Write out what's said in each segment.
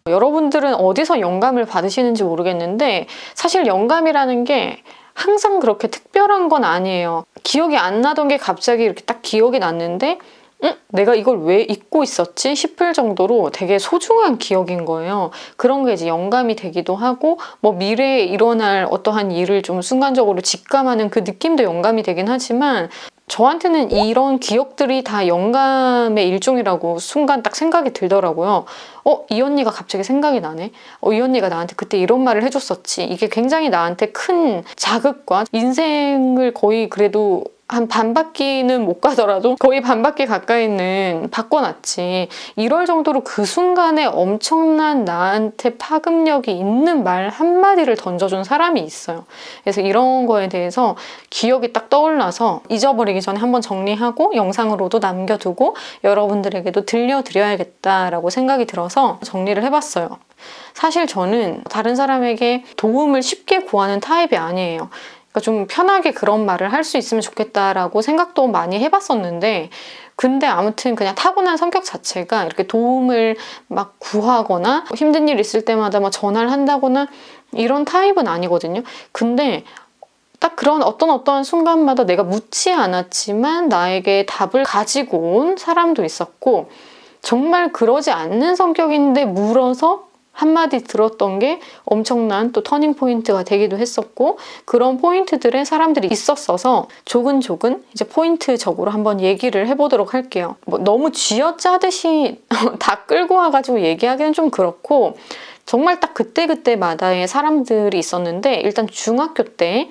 여러분들은 어디서 영감을 받으시는지 모르겠는데 사실 영감이라는 게 항상 그렇게 특별한 건 아니에요. 기억이 안 나던 게 갑자기 이렇게 딱 기억이 났는데 내가 이걸 왜 잊고 있었지 싶을 정도로 되게 소중한 기억인 거예요. 그런 게 이제 영감이 되기도 하고 뭐 미래에 일어날 어떠한 일을 좀 순간적으로 직감하는 그 느낌도 영감이 되긴 하지만 저한테는 이런 기억들이 다 영감의 일종이라고 순간 딱 생각이 들더라고요. 이 언니가 갑자기 생각이 나네. 이 언니가 나한테 그때 이런 말을 해줬었지. 이게 굉장히 나한테 큰 자극과 인생을 거의 그래도 한 반바퀴는 못 가더라도 거의 반바퀴 가까이는 바꿔놨지. 이럴 정도로 그 순간에 엄청난 나한테 파급력이 있는 말 한마디를 던져준 사람이 있어요. 그래서 이런 거에 대해서 기억이 딱 떠올라서 잊어버리기 전에 한번 정리하고 영상으로도 남겨두고 여러분들에게도 들려드려야겠다라고 생각이 들어서 정리를 해봤어요. 사실 저는 다른 사람에게 도움을 쉽게 구하는 타입이 아니에요. 좀 편하게 그런 말을 할 수 있으면 좋겠다라고 생각도 많이 해봤었는데 근데 아무튼 그냥 타고난 성격 자체가 이렇게 도움을 막 구하거나 힘든 일 있을 때마다 막 전화를 한다거나 이런 타입은 아니거든요. 근데 딱 그런 어떠한 순간마다 내가 묻지 않았지만 나에게 답을 가지고 온 사람도 있었고 정말 그러지 않는 성격인데 물어서 한마디 들었던 게 엄청난 또 터닝 포인트가 되기도 했었고 그런 포인트들에 사람들이 있었어서 조근조근 이제 포인트적으로 한번 얘기를 해보도록 할게요. 뭐 너무 쥐어짜듯이 다 끌고 와가지고 얘기하기는 좀 그렇고 정말 딱 그때그때마다의 사람들이 있었는데 일단 중학교 때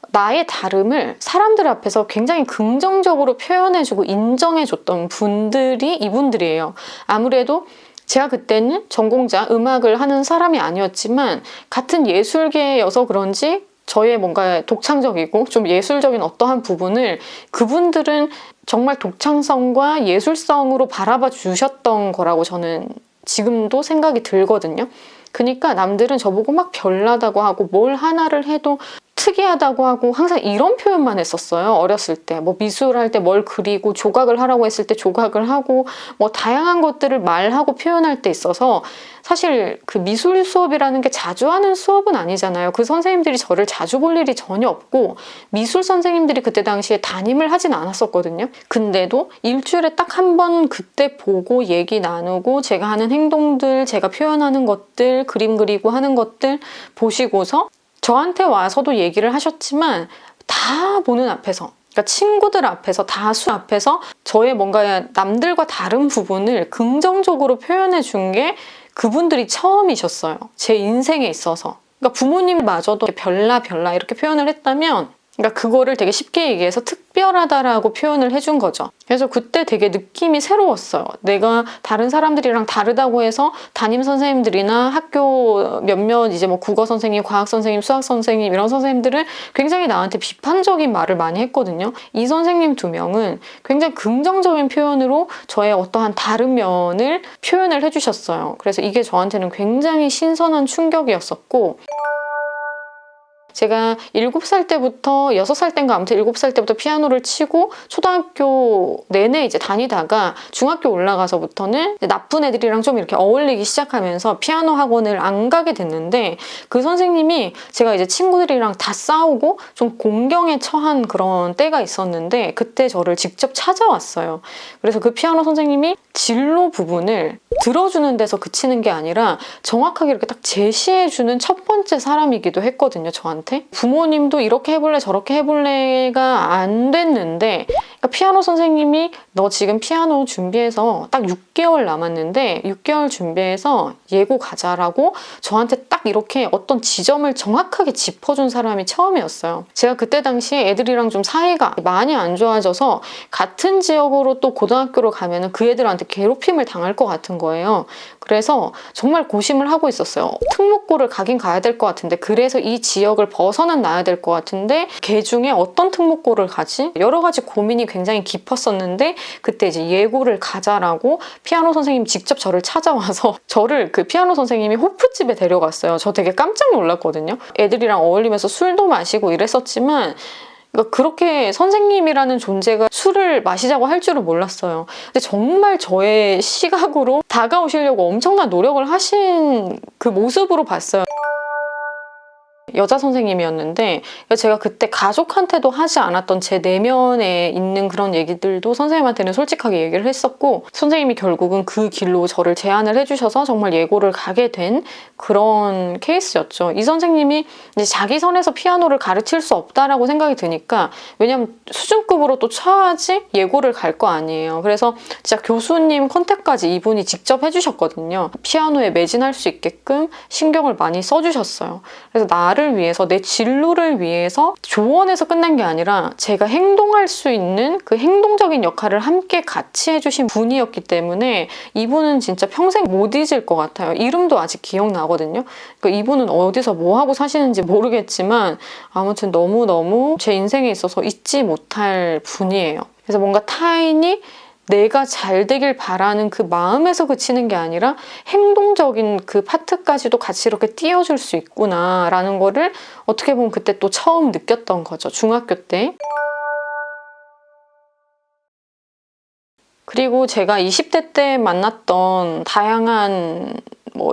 나의 다름을 사람들 앞에서 굉장히 긍정적으로 표현해주고 인정해줬던 분들이 이분들이에요. 아무래도 제가 그때는 전공자 음악을 하는 사람이 아니었지만 같은 예술계여서 그런지 저의 뭔가 독창적이고 좀 예술적인 어떠한 부분을 그분들은 정말 독창성과 예술성으로 바라봐 주셨던 거라고 저는 지금도 생각이 들거든요. 그러니까 남들은 저보고 막 별나다고 하고 뭘 하나를 해도 특이하다고 하고 항상 이런 표현만 했었어요. 어렸을 때 뭐 미술할 때 뭘 그리고 조각을 하라고 했을 때 조각을 하고 뭐 다양한 것들을 말하고 표현할 때 있어서 사실 그 미술 수업이라는 게 자주 하는 수업은 아니잖아요. 그 선생님들이 저를 자주 볼 일이 전혀 없고 미술 선생님들이 그때 당시에 담임을 하진 않았었거든요. 근데도 일주일에 딱 한 번 그때 보고 얘기 나누고 제가 하는 행동들, 제가 표현하는 것들, 그림 그리고 하는 것들 보시고서 저한테 와서도 얘기를 하셨지만 다 보는 앞에서 그러니까 친구들 앞에서 다수 앞에서 저의 뭔가 남들과 다른 부분을 긍정적으로 표현해 준 게 그분들이 처음이셨어요. 제 인생에 있어서. 그러니까 부모님마저도 별나 이렇게 표현을 했다면 그러니까 그거를 되게 쉽게 얘기해서 특별하다라고 표현을 해준 거죠. 그래서 그때 되게 느낌이 새로웠어요. 내가 다른 사람들이랑 다르다고 해서 담임 선생님들이나 학교 몇몇 이제 뭐 국어 선생님, 과학 선생님, 수학 선생님 이런 선생님들은 굉장히 나한테 비판적인 말을 많이 했거든요. 이 선생님 두 명은 굉장히 긍정적인 표현으로 저의 어떠한 다른 면을 표현을 해주셨어요. 그래서 이게 저한테는 굉장히 신선한 충격이었었고 제가 7살 때부터 6살 때인가 아무튼 7살 때부터 피아노를 치고 초등학교 내내 이제 다니다가 중학교 올라가서부터는 나쁜 애들이랑 좀 이렇게 어울리기 시작하면서 피아노 학원을 안 가게 됐는데 그 선생님이 제가 이제 친구들이랑 다 싸우고 좀 공경에 처한 그런 때가 있었는데 그때 저를 직접 찾아왔어요. 그래서 그 피아노 선생님이 진로 부분을 들어주는 데서 그치는 게 아니라 정확하게 이렇게 딱 제시해주는 첫 번째 사람이기도 했거든요, 저한테. 부모님도 이렇게 해볼래 저렇게 해볼래가 안 됐는데 그러니까 피아노 선생님이 너 지금 피아노 준비해서 딱 6개월 남았는데 6개월 준비해서 예고 가자라고 저한테 딱 이렇게 어떤 지점을 정확하게 짚어준 사람이 처음이었어요. 제가 그때 당시에 애들이랑 좀 사이가 많이 안 좋아져서 같은 지역으로 또 고등학교로 가면은 그 애들한테 괴롭힘을 당할 것 같은 거예요. 그래서 정말 고심을 하고 있었어요. 특목고를 가긴 가야 될 것 같은데 그래서 이 지역을 벗어는 나야 될 것 같은데 걔 중에 어떤 특목고를 가지? 여러 가지 고민이 굉장히 깊었었는데 그때 이제 예고를 가자라고 피아노 선생님 직접 저를 찾아와서 저를 그 피아노 선생님이 호프집에 데려갔어요. 저 되게 깜짝 놀랐거든요. 애들이랑 어울리면서 술도 마시고 이랬었지만 그러니까 그렇게 선생님이라는 존재가 술을 마시자고 할 줄은 몰랐어요. 근데 정말 저의 시각으로 다가오시려고 엄청난 노력을 하신 그 모습으로 봤어요. 여자 선생님이었는데 제가 그때 가족한테도 하지 않았던 제 내면에 있는 그런 얘기들도 선생님한테는 솔직하게 얘기를 했었고, 선생님이 결국은 그 길로 저를 제안을 해주셔서 정말 예고를 가게 된 그런 케이스였죠. 이 선생님이 이제 자기 선에서 피아노를 가르칠 수 없다라고 생각이 드니까, 왜냐면 수준급으로 또 쳐야지 예고를 갈 거 아니에요. 그래서 진짜 교수님 컨택까지 이분이 직접 해주셨거든요. 피아노에 매진할 수 있게끔 신경을 많이 써주셨어요. 그래서 나를 위해서, 내 진로를 위해서 조언해서 끝난 게 아니라 제가 행동할 수 있는 그 행동적인 역할을 함께 같이 해주신 분이었기 때문에 이분은 진짜 평생 못 잊을 것 같아요. 이름도 아직 기억나거든요. 그러니까 이분은 어디서 뭐 하고 사시는지 모르겠지만 아무튼 너무너무 제 인생에 있어서 잊지 못할 분이에요. 그래서 뭔가 타인이 내가 잘 되길 바라는 그 마음에서 그치는 게 아니라 행동적인 그 파트까지도 같이 이렇게 띄워줄 수 있구나 라는 거를 어떻게 보면 그때 또 처음 느꼈던 거죠. 중학교 때. 그리고 제가 20대 때 만났던 다양한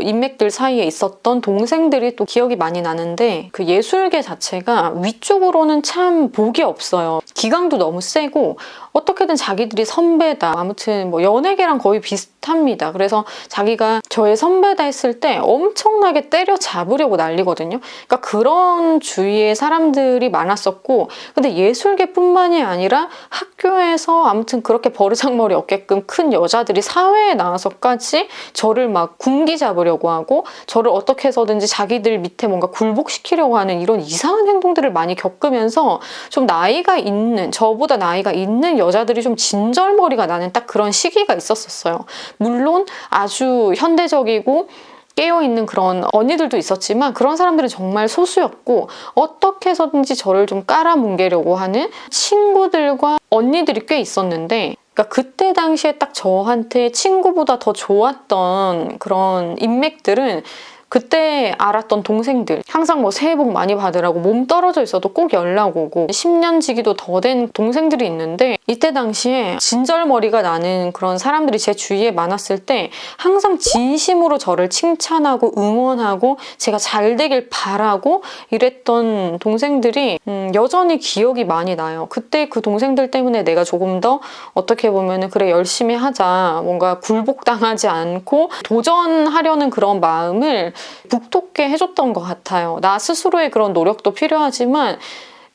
인맥들 사이에 있었던 동생들이 또 기억이 많이 나는데, 그 예술계 자체가 위쪽으로는 참 복이 없어요. 기강도 너무 세고 어떻게든 자기들이 선배다, 아무튼 연예계랑 거의 비슷합니다. 그래서 자기가 저의 선배다 했을 때 엄청나게 때려잡으려고 난리거든요. 그러니까 그런 주위의 사람들이 많았었고, 근데 예술계뿐만이 아니라 학교에서 아무튼 그렇게 버르장머리 없게끔 큰 여자들이 사회에 나와서까지 저를 막 군기잡으려고 하고, 저를 어떻게 해서든지 자기들 밑에 뭔가 굴복시키려고 하는 이런 이상한 행동들을 많이 겪으면서 좀 나이가 있는, 저보다 나이가 있는 여자들이 좀 진절머리가 나는 딱 그런 시기가 있었어요. 물론 아주 현대적이고 깨어있는 그런 언니들도 있었지만 그런 사람들은 정말 소수였고, 어떻게 해서든지 저를 좀 깔아뭉개려고 하는 친구들과 언니들이 꽤 있었는데, 그러니까 그때 당시에 딱 저한테 친구보다 더 좋았던 그런 인맥들은 그때 알았던 동생들, 항상 새해 복 많이 받으라고 몸 떨어져 있어도 꼭 연락 오고 10년 지기도 더 된 동생들이 있는데, 이때 당시에 진절머리가 나는 그런 사람들이 제 주위에 많았을 때 항상 진심으로 저를 칭찬하고 응원하고 제가 잘 되길 바라고 이랬던 동생들이 여전히 기억이 많이 나요. 그때 그 동생들 때문에 내가 조금 더 어떻게 보면 그래 열심히 하자, 뭔가 굴복당하지 않고 도전하려는 그런 마음을 북돋게 해줬던 것 같아요. 나 스스로의 그런 노력도 필요하지만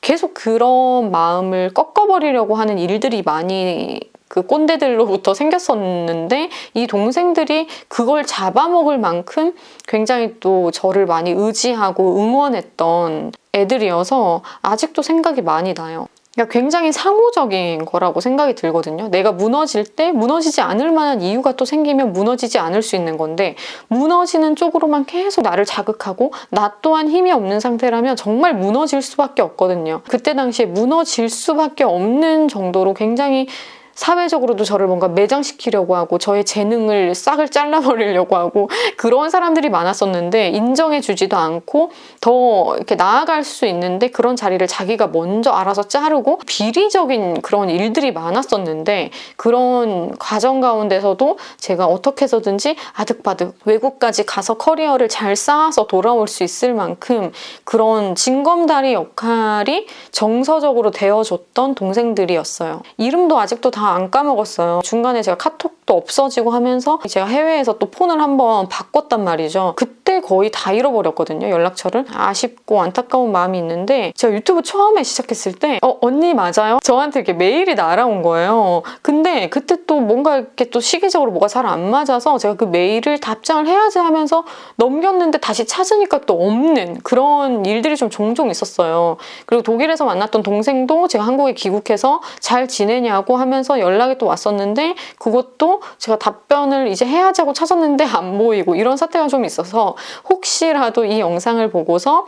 계속 그런 마음을 꺾어버리려고 하는 일들이 많이 그 꼰대들로부터 생겼었는데, 이 동생들이 그걸 잡아먹을 만큼 굉장히 또 저를 많이 의지하고 응원했던 애들이어서 아직도 생각이 많이 나요. 그러니까 굉장히 상호적인 거라고 생각이 들거든요. 내가 무너질 때 무너지지 않을 만한 이유가 또 생기면 무너지지 않을 수 있는 건데, 무너지는 쪽으로만 계속 나를 자극하고 나 또한 힘이 없는 상태라면 정말 무너질 수밖에 없거든요. 그때 당시에 무너질 수밖에 없는 정도로 굉장히 사회적으로도 저를 뭔가 매장시키려고 하고 저의 재능을 싹을 잘라버리려고 하고 그런 사람들이 많았었는데, 인정해주지도 않고 더 이렇게 나아갈 수 있는데 그런 자리를 자기가 먼저 알아서 자르고 비리적인 그런 일들이 많았었는데, 그런 과정 가운데서도 제가 어떻게 해서든지 아득바득 외국까지 가서 커리어를 잘 쌓아서 돌아올 수 있을 만큼 그런 징검다리 역할이 정서적으로 되어줬던 동생들이었어요. 이름도 아직도 다 안 까먹었어요. 중간에 제가 카톡도 없어지고 하면서 제가 해외에서 또 폰을 한번 바꿨단 말이죠. 그때 거의 다 잃어버렸거든요, 연락처를. 아쉽고 안타까운 마음이 있는데, 제가 유튜브 처음에 시작했을 때 언니 맞아요? 저한테 이렇게 메일이 날아온 거예요. 근데 그때 또 뭔가 이렇게 또 시기적으로 뭐가 잘 안 맞아서 제가 그 메일을 답장을 해야지 하면서 넘겼는데 다시 찾으니까 또 없는 그런 일들이 좀 종종 있었어요. 그리고 독일에서 만났던 동생도 제가 한국에 귀국해서 잘 지내냐고 하면서 연락이 또 왔었는데, 그것도 제가 답변을 이제 해야지 하고 찾았는데 안 보이고, 이런 사태가 좀 있어서 혹시라도 이 영상을 보고서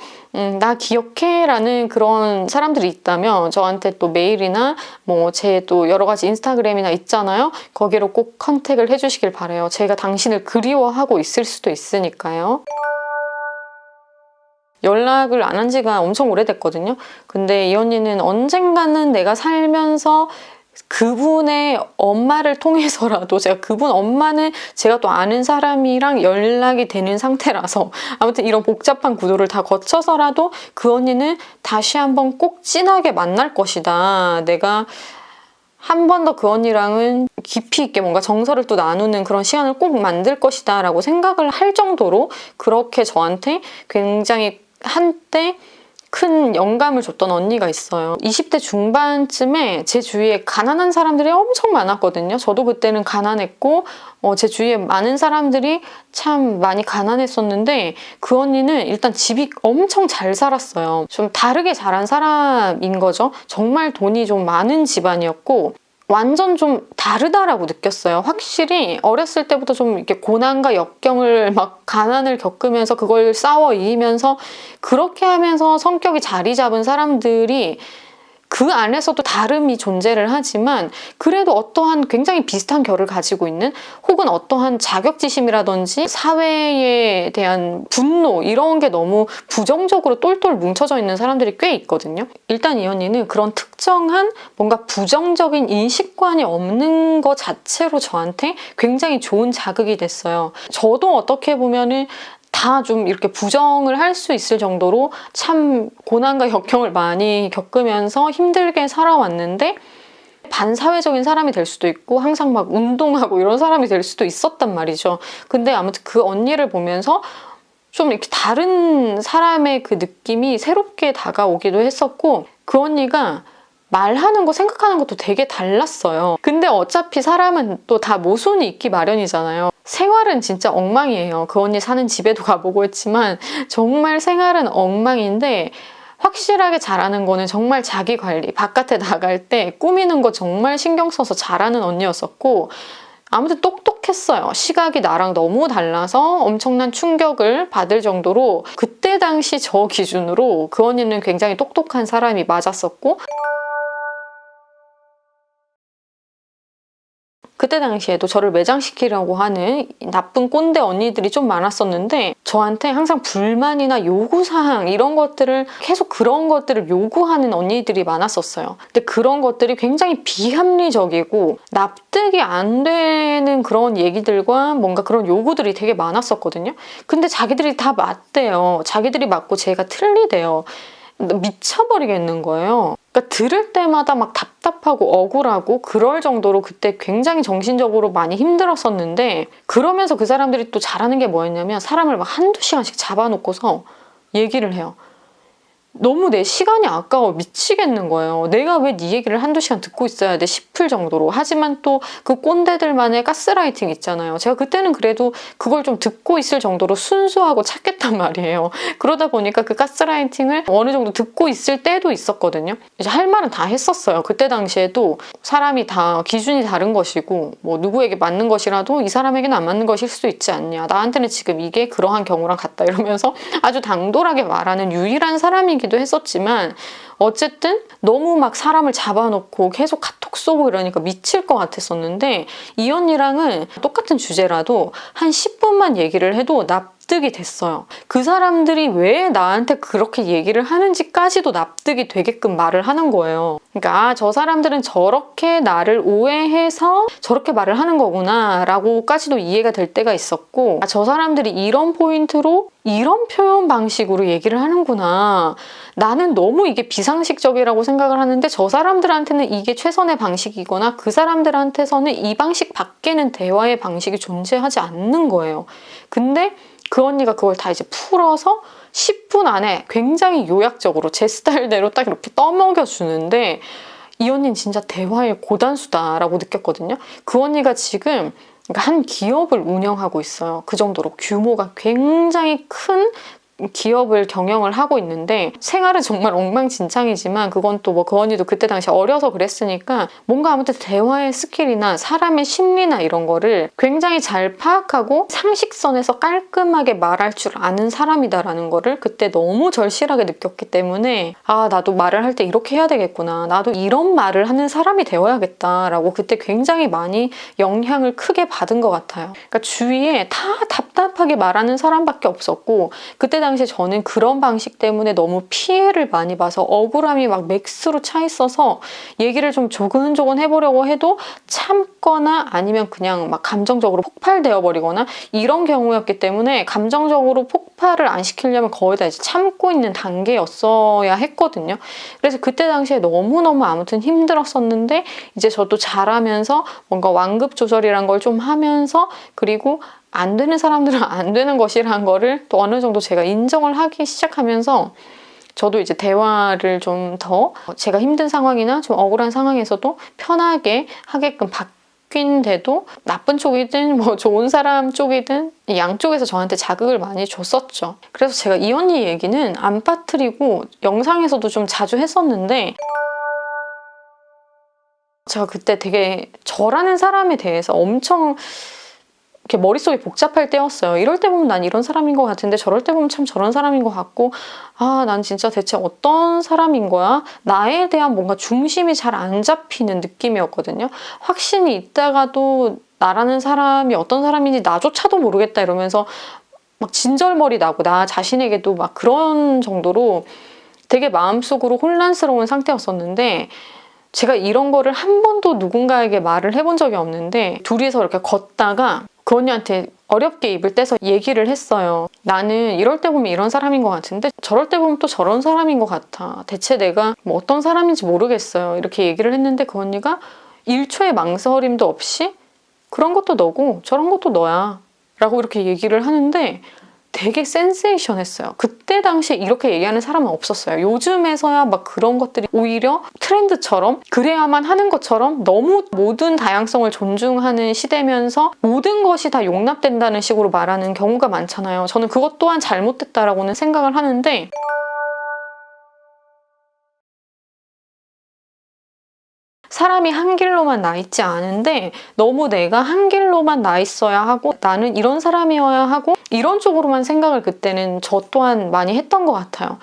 나 기억해 라는 그런 사람들이 있다면 저한테 또 메일이나 제 또 여러 가지 인스타그램이나 있잖아요. 거기로 꼭 컨택을 해주시길 바라요. 제가 당신을 그리워하고 있을 수도 있으니까요. 연락을 안 한 지가 엄청 오래됐거든요. 근데 이 언니는 언젠가는 내가 살면서 그분의 엄마를 통해서라도, 제가 그분 엄마는 제가 또 아는 사람이랑 연락이 되는 상태라서 아무튼 이런 복잡한 구도를 다 거쳐서라도 그 언니는 다시 한번 꼭 진하게 만날 것이다. 내가 한 번 더 그 언니랑은 깊이 있게 뭔가 정서를 또 나누는 그런 시간을 꼭 만들 것이다 라고 생각을 할 정도로 그렇게 저한테 굉장히 한때 큰 영감을 줬던 언니가 있어요. 20대 중반쯤에 제 주위에 가난한 사람들이 엄청 많았거든요. 저도 그때는 가난했고 제 주위에 많은 사람들이 참 많이 가난했었는데 그 언니는 일단 집이 엄청 잘 살았어요. 좀 다르게 자란 사람인 거죠. 정말 돈이 좀 많은 집안이었고 완전 좀 다르다라고 느꼈어요. 확실히 어렸을 때부터 좀 이렇게 고난과 역경을 막 가난을 겪으면서 그걸 싸워 이기면서 그렇게 하면서 성격이 자리 잡은 사람들이 그 안에서도 다름이 존재를 하지만 그래도 어떠한 굉장히 비슷한 결을 가지고 있는, 혹은 어떠한 자격지심이라든지 사회에 대한 분노 이런 게 너무 부정적으로 똘똘 뭉쳐져 있는 사람들이 꽤 있거든요. 일단 이 언니는 그런 특정한 뭔가 부정적인 인식관이 없는 것 자체로 저한테 굉장히 좋은 자극이 됐어요. 저도 어떻게 보면은 다 좀 이렇게 부정을 할 수 있을 정도로 참 고난과 역경을 많이 겪으면서 힘들게 살아왔는데 반사회적인 사람이 될 수도 있고 항상 막 운동하고 이런 사람이 될 수도 있었단 말이죠. 근데 아무튼 그 언니를 보면서 좀 이렇게 다른 사람의 그 느낌이 새롭게 다가오기도 했었고, 그 언니가 말하는 거 생각하는 것도 되게 달랐어요. 근데 어차피 사람은 또 다 모순이 있기 마련이잖아요. 생활은 진짜 엉망이에요. 그 언니 사는 집에도 가보고 했지만 정말 생활은 엉망인데 확실하게 잘하는 거는 정말 자기 관리, 바깥에 나갈 때 꾸미는 거 정말 신경 써서 잘하는 언니였었고, 아무튼 똑똑했어요. 시각이 나랑 너무 달라서 엄청난 충격을 받을 정도로 그때 당시 저 기준으로 그 언니는 굉장히 똑똑한 사람이 맞았었고, 그때 당시에도 저를 매장시키려고 하는 나쁜 꼰대 언니들이 좀 많았었는데 저한테 항상 불만이나 요구사항 이런 것들을 계속 그런 것들을 요구하는 언니들이 많았었어요. 근데 그런 것들이 굉장히 비합리적이고 납득이 안 되는 그런 얘기들과 뭔가 그런 요구들이 되게 많았었거든요. 근데 자기들이 다 맞대요. 자기들이 맞고 제가 틀리대요. 미쳐버리겠는 거예요. 그러니까 들을 때마다 막 답답하고 억울하고 그럴 정도로 그때 굉장히 정신적으로 많이 힘들었었는데, 그러면서 그 사람들이 또 잘하는 게 뭐였냐면 사람을 막 한두 시간씩 잡아놓고서 얘기를 해요. 너무 내 시간이 아까워 미치겠는 거예요. 내가 왜 네 얘기를 한두 시간 듣고 있어야 돼 싶을 정도로. 하지만 또 그 꼰대들만의 가스라이팅 있잖아요. 제가 그때는 그래도 그걸 좀 듣고 있을 정도로 순수하고 착했단 말이에요. 그러다 보니까 그 가스라이팅을 어느 정도 듣고 있을 때도 있었거든요. 이제 할 말은 다 했었어요. 그때 당시에도 사람이 다 기준이 다른 것이고 뭐 누구에게 맞는 것이라도 이 사람에게는 안 맞는 것일 수도 있지 않냐. 나한테는 지금 이게 그러한 경우랑 같다 이러면서 아주 당돌하게 말하는 유일한 사람이기도 했었지만, 어쨌든 너무 막 사람을 잡아놓고 계속 카톡 쏘고 이러니까 미칠 것 같았었는데, 이 언니랑은 똑같은 주제라도 한 10분만 얘기를 해도 납득이 됐어요. 그 사람들이 왜 나한테 그렇게 얘기를 하는지까지도 납득이 되게끔 말을 하는 거예요. 그러니까 저 사람들은 저렇게 나를 오해해서 저렇게 말을 하는 거구나 라고까지도 이해가 될 때가 있었고, 저 사람들이 이런 포인트로 이런 표현 방식으로 얘기를 하는구나. 나는 너무 이게 비상식적이라고 생각을 하는데 저 사람들한테는 이게 최선의 방식이거나 그 사람들한테서는 이 방식 밖에는 대화의 방식이 존재하지 않는 거예요. 근데 그 언니가 그걸 다 이제 풀어서 10분 안에 굉장히 요약적으로 제 스타일대로 딱 이렇게 떠먹여주는데, 이 언니는 진짜 대화의 고단수다라고 느꼈거든요. 그 언니가 지금 한 기업을 운영하고 있어요. 그 정도로 규모가 굉장히 큰 기업을 경영을 하고 있는데 생활은 정말 엉망진창이지만, 그건 또 뭐 그 언니도 그때 당시 어려서 그랬으니까 뭔가 아무튼 대화의 스킬이나 사람의 심리나 이런 거를 굉장히 잘 파악하고 상식선에서 깔끔하게 말할 줄 아는 사람이다라는 거를 그때 너무 절실하게 느꼈기 때문에, 아 나도 말을 할 때 이렇게 해야 되겠구나, 나도 이런 말을 하는 사람이 되어야겠다라고 그때 굉장히 많이 영향을 크게 받은 것 같아요. 그러니까 주위에 다 답답하게 말하는 사람밖에 없었고, 그때 당시에 저는 그런 방식 때문에 너무 피해를 많이 봐서 억울함이 막 맥스로 차 있어서 얘기를 좀 조근조근 해보려고 해도 참거나 아니면 그냥 막 감정적으로 폭발되어 버리거나 이런 경우였기 때문에 감정적으로 폭발을 안 시키려면 거의 다 이제 참고 있는 단계였어야 했거든요. 그래서 그때 당시에 너무너무 아무튼 힘들었었는데 이제 저도 잘하면서 뭔가 완급 조절이란 걸 좀 하면서 그리고 안 되는 사람들은 안 되는 것이라는 거를 또 어느 정도 제가 인정을 하기 시작하면서 저도 이제 대화를 좀 더 제가 힘든 상황이나 좀 억울한 상황에서도 편하게 하게끔 바뀐데도 나쁜 쪽이든 뭐 좋은 사람 쪽이든 양쪽에서 저한테 자극을 많이 줬었죠. 그래서 제가 이 언니 얘기는 안 빠뜨리고 영상에서도 좀 자주 했었는데 제가 그때 되게 저라는 사람에 대해서 엄청 이렇게 머릿속이 복잡할 때였어요. 이럴 때 보면 난 이런 사람인 것 같은데 저럴 때 보면 참 저런 사람인 것 같고 난 진짜 대체 어떤 사람인 거야? 나에 대한 뭔가 중심이 잘 안 잡히는 느낌이었거든요. 확신이 있다가도 나라는 사람이 어떤 사람인지 나조차도 모르겠다 이러면서 막 진절머리 나고 나 자신에게도 막 그런 정도로 되게 마음속으로 혼란스러운 상태였었는데 제가 이런 거를 한 번도 누군가에게 말을 해본 적이 없는데 둘이서 이렇게 걷다가 그 언니한테 어렵게 입을 떼서 얘기를 했어요. 나는 이럴 때 보면 이런 사람인 것 같은데 저럴 때 보면 또 저런 사람인 것 같아. 대체 내가 뭐 어떤 사람인지 모르겠어요. 이렇게 얘기를 했는데 그 언니가 1초의 망설임도 없이 그런 것도 너고 저런 것도 너야 라고 이렇게 얘기를 하는데 되게 센세이션했어요. 그때 당시에 이렇게 얘기하는 사람은 없었어요. 요즘에서야 막 그런 것들이 오히려 트렌드처럼 그래야만 하는 것처럼 너무 모든 다양성을 존중하는 시대면서 모든 것이 다 용납된다는 식으로 말하는 경우가 많잖아요. 저는 그것 또한 잘못됐다라고는 생각을 하는데 사람이 한 길로만 나 있지 않은데 너무 내가 한 길로만 나 있어야 하고 나는 이런 사람이어야 하고 이런 쪽으로만 생각을 그때는 저 또한 많이 했던 것 같아요.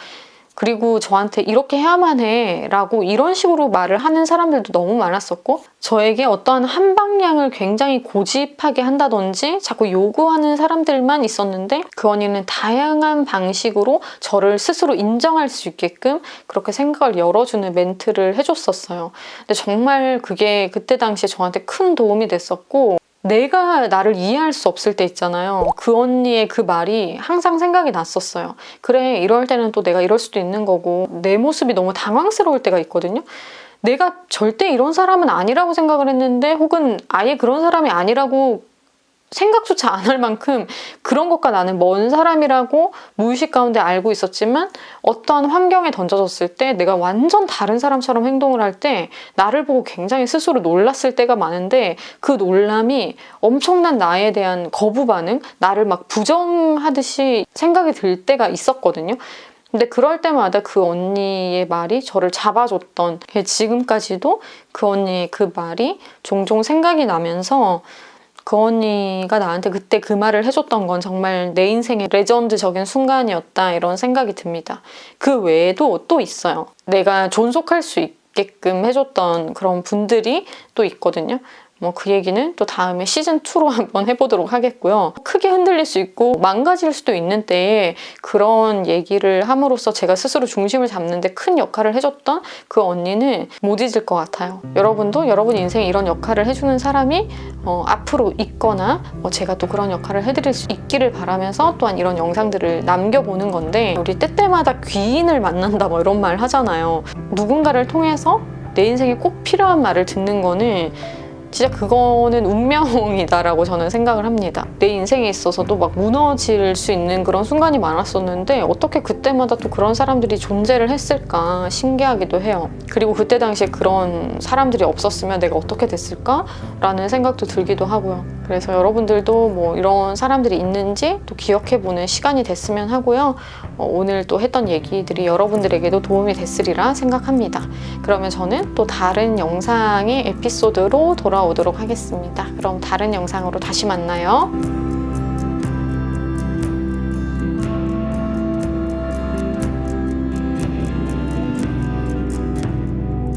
그리고 저한테 이렇게 해야만 해 라고 이런 식으로 말을 하는 사람들도 너무 많았었고 저에게 어떠한 한 방향을 굉장히 고집하게 한다든지 자꾸 요구하는 사람들만 있었는데 그 언니는 다양한 방식으로 저를 스스로 인정할 수 있게끔 그렇게 생각을 열어주는 멘트를 해줬었어요. 근데 정말 그게 그때 당시에 저한테 큰 도움이 됐었고 내가 나를 이해할 수 없을 때 있잖아요. 그 언니의 그 말이 항상 생각이 났었어요. 그래, 이럴 때는 또 내가 이럴 수도 있는 거고 내 모습이 너무 당황스러울 때가 있거든요. 내가 절대 이런 사람은 아니라고 생각을 했는데 혹은 아예 그런 사람이 아니라고 생각조차 안 할 만큼 그런 것과 나는 먼 사람이라고 무의식 가운데 알고 있었지만 어떠한 환경에 던져졌을 때 내가 완전 다른 사람처럼 행동을 할 때 나를 보고 굉장히 스스로 놀랐을 때가 많은데 그 놀람이 엄청난 나에 대한 거부 반응, 나를 막 부정하듯이 생각이 들 때가 있었거든요. 근데 그럴 때마다 그 언니의 말이 저를 잡아줬던 지금까지도 그 언니의 그 말이 종종 생각이 나면서 그 언니가 나한테 그때 그 말을 해줬던 건 정말 내 인생의 레전드적인 순간이었다 이런 생각이 듭니다. 그 외에도 또 있어요. 내가 존속할 수 있게끔 해줬던 그런 분들이 또 있거든요. 뭐 그 얘기는 또 다음에 시즌2로 한번 해보도록 하겠고요. 크게 흔들릴 수 있고 망가질 수도 있는 때에 그런 얘기를 함으로써 제가 스스로 중심을 잡는데 큰 역할을 해줬던 그 언니는 못 잊을 것 같아요. 여러분도 여러분 인생에 이런 역할을 해주는 사람이 앞으로 있거나 제가 또 그런 역할을 해드릴 수 있기를 바라면서 또한 이런 영상들을 남겨보는 건데 우리 때때마다 귀인을 만난다 뭐 이런 말 하잖아요. 누군가를 통해서 내 인생에 꼭 필요한 말을 듣는 거는 진짜 그거는 운명이다라고 저는 생각을 합니다. 내 인생에 있어서도 막 무너질 수 있는 그런 순간이 많았었는데 어떻게 그때마다 또 그런 사람들이 존재를 했을까 신기하기도 해요. 그리고 그때 당시에 그런 사람들이 없었으면 내가 어떻게 됐을까라는 생각도 들기도 하고요. 그래서 여러분들도 뭐 이런 사람들이 있는지 또 기억해보는 시간이 됐으면 하고요. 오늘 또 했던 얘기들이 여러분들에게도 도움이 됐으리라 생각합니다. 그러면 저는 또 다른 영상의 에피소드로 돌아오도록 하겠습니다. 그럼 다른 영상으로 다시 만나요.